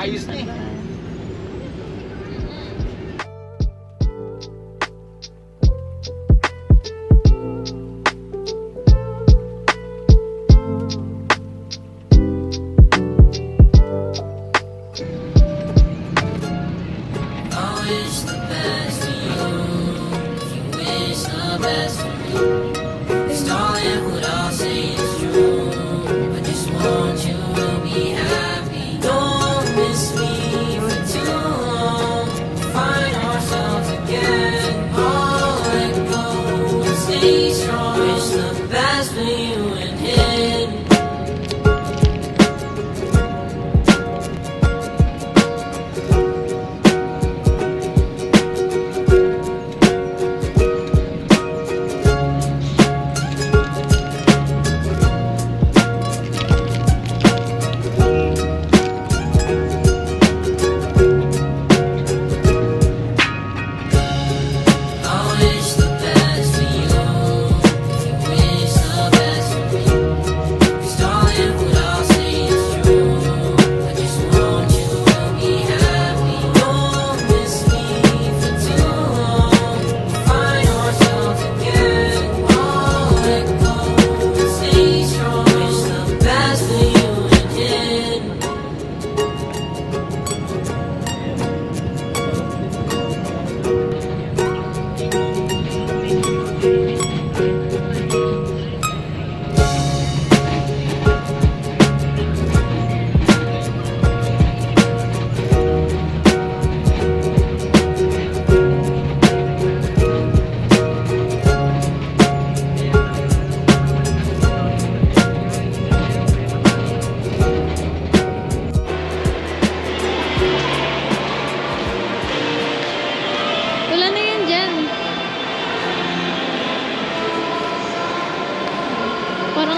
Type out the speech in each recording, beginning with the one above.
Ayos na eh.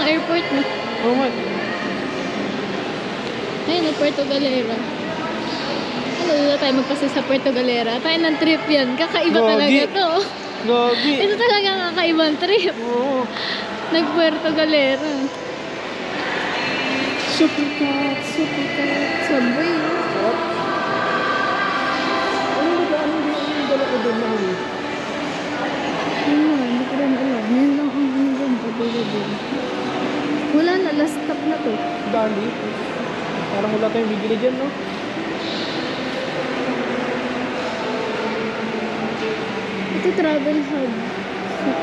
airport na. Oo nga. Ayun, Puerto Galera. Ano na tayo magpasa sa Puerto Galera? Tayo ng trip yan. Kakaiba talaga to. Gogi. Ito talaga kakaibang trip. Oo. Nag-Puerto Galera. Super cat, super cat. Subway. Sarap. Anong dala ko doon na ulit? Hindi ko rin alam. Yan lang ang hanggang available. Wala na, last stop na to. Dali. Parang wala tayong bibili dyan, no? Ito travel hub.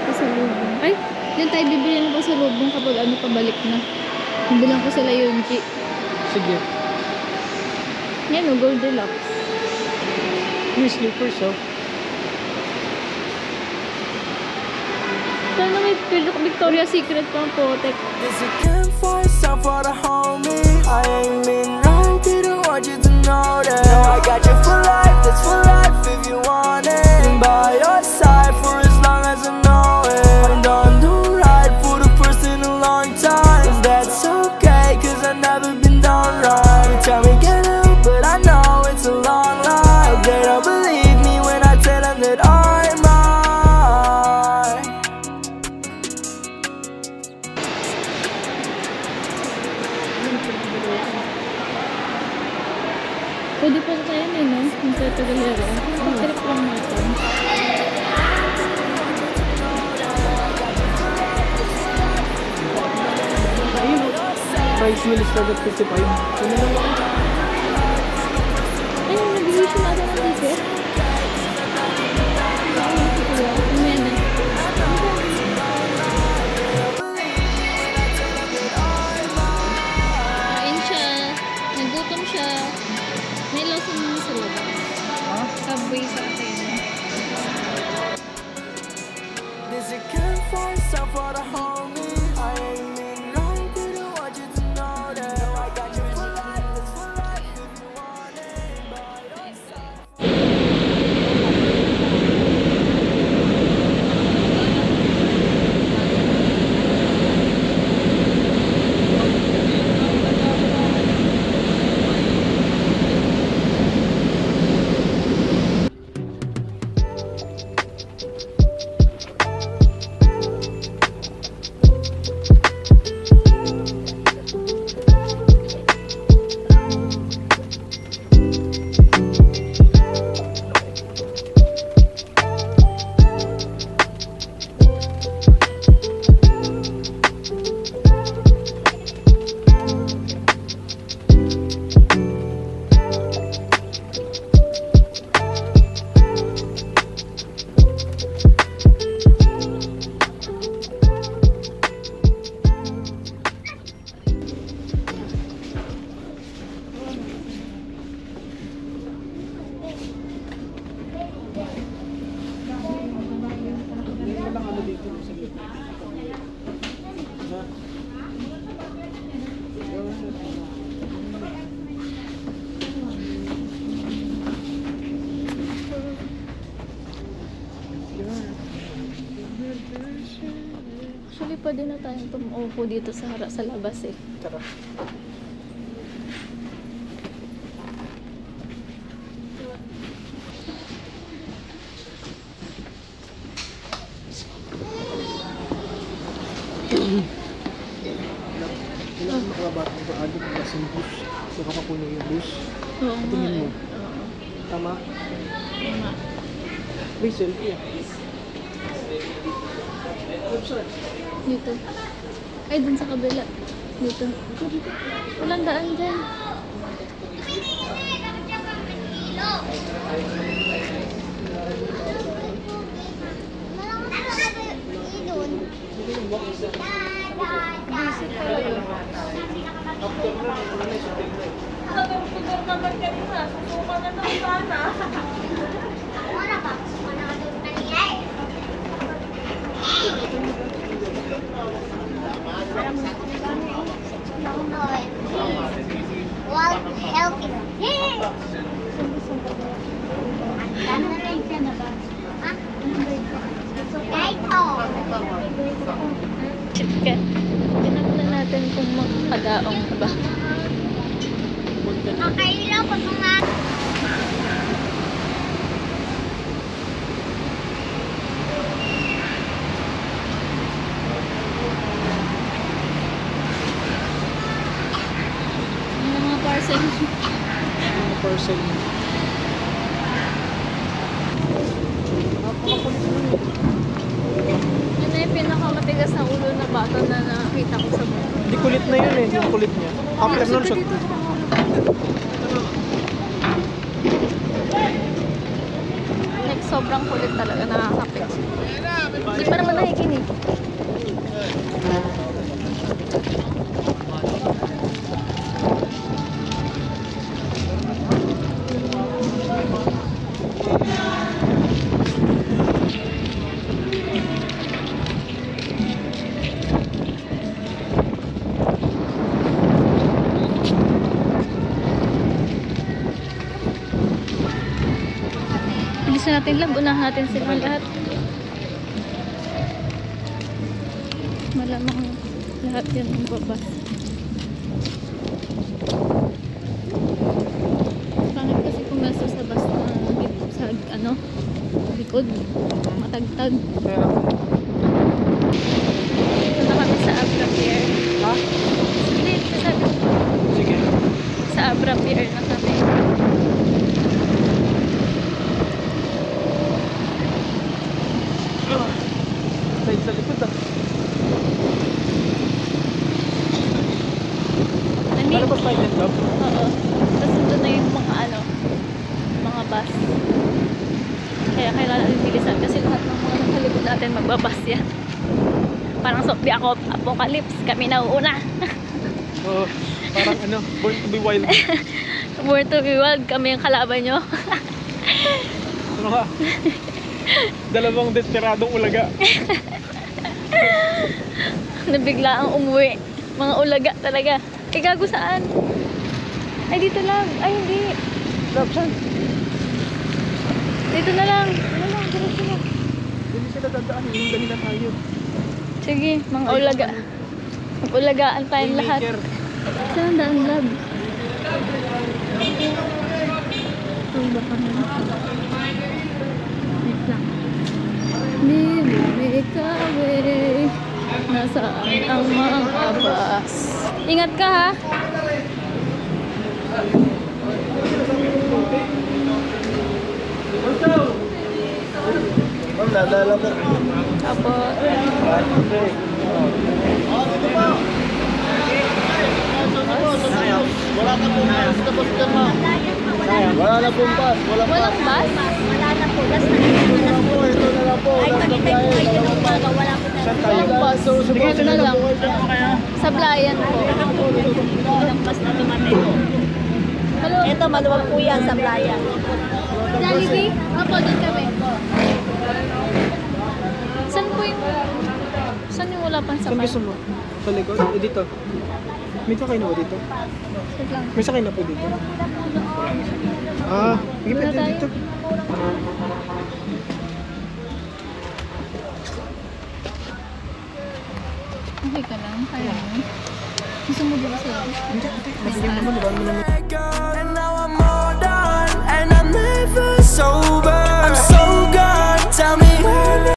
Pasalubong. Ay, yan tayo bibili ng pasalubong kapag ano pabalik na. Bilang ko sila Yunji. Sige. Yan o, Goldilocks. May slippers, oh. Sana may Victoria's Secret pang potek. This a campfire sound for the homie. I ain't been right, didn't want you to know that. Now I got you for life, that's for life if you want it. Been by your side for as long as I know it. I done the right for the first in a long time. And that's okay, cause I've never been done right. You tell me get out, but I know it's a long line. They don't believe me when I tell them that I'm right. Pwede pa tayo na, no? Yung Puerto Galera. Trip lang natin. Ayun, price wheel is target 55. Ano lang ako? Ayun, nag-issue na ako ng ticket. Amen. Kain siya. Nagutom siya. May lotion mo sa labas. Subway sa atin. This a campfire sound for the homie. I ain't been right, didn't want you to know that. Now I got you for life, that's for life if you want it. By your side. pwede na tayong tumuupo dito sa labas eh. Tara. Kailangan makababat ng baado para sa bus. Baka mapuno yung bus. Oo nga Tingin mo. eh. Oo. Tama? Oo nga. May selfie ah. Dito. Ay, dun sa kabila. Dito. Walang daan dyan. Busy pala yun. Chitka. Tinanong na natin kung magpadaong ba. Makailaw ko nga. Yung mga parcel. Mga person. Yun na yung pinakamatigas na ulo na bata na nakita ko sa mundo. Hindi kulit na yun eh, yung kulit niya. After nun, shot. Like, sobrang kulit talaga, nakakapit. Hindi pa naman nakikinig. Bilisan natin lang, unahan natin sila lahat. Malamang lahat yan ang babas. Pangit kasi kung nasa sa bus na sa ano, likod, matagtag. Pero, Ito na kami sa Abra Pier. ha? Hindi, Sige. sa Abra Pier na kami. Side sa likod ah. Nani? Ano ba side and love? Oo. Tapos doon na yung mga ano, mga bus. Kaya kailangan natin bilisan kasi lahat ng mga nakalikod natin magbabas yan. Parang zombie ako, apocalypse, kami na uuna. Oo. Parang ano, Born to be Wild. Born to be wild, kami yung kalaban nyo. Ano ka? Dalawang desperadong ulaga. Nabigla ang umuwi. Mga ulaga talaga. Eh, gago saan? Ay, dito lang. Ay, hindi. Rapsan. Dito na lang. Ano lang, diretso na. Hindi sila dadaan. Yung ganila tayo. Sige, mga ulaga. Mag-ulagaan tayong lahat. Maker. Saan ang daan, lab? Ito ba kami? Wait lang. Bibi ikaw eh. Nasaan ang mga bus? Ingat ka ha. Ma'am, nadala mo. Apo. Wala na pumpas. Tapos ka mo. Wala na pumpas. Walang bus? Wala na po. Last na lang po. Ito na lang po. Ay, pag-itay po kayo ng umaga. Wala po na. Walang bus. Sige, ito na lang. Sablayan po. Walang bus na dumating. Ito, maluwag po yan sa playa. Jollibee? Apo, doon kami. Saan po yung... Saan yung wala pang Saan sakay? gusto mo? Sa likod? Eh, dito. May sakay na ba dito? Wait lang. May sakay na po dito. Ah, hindi Wala pwede tayo. dito. Teka lang, kaya mo. Gusto mo ba sa'yo? Masigaw naman, diba? And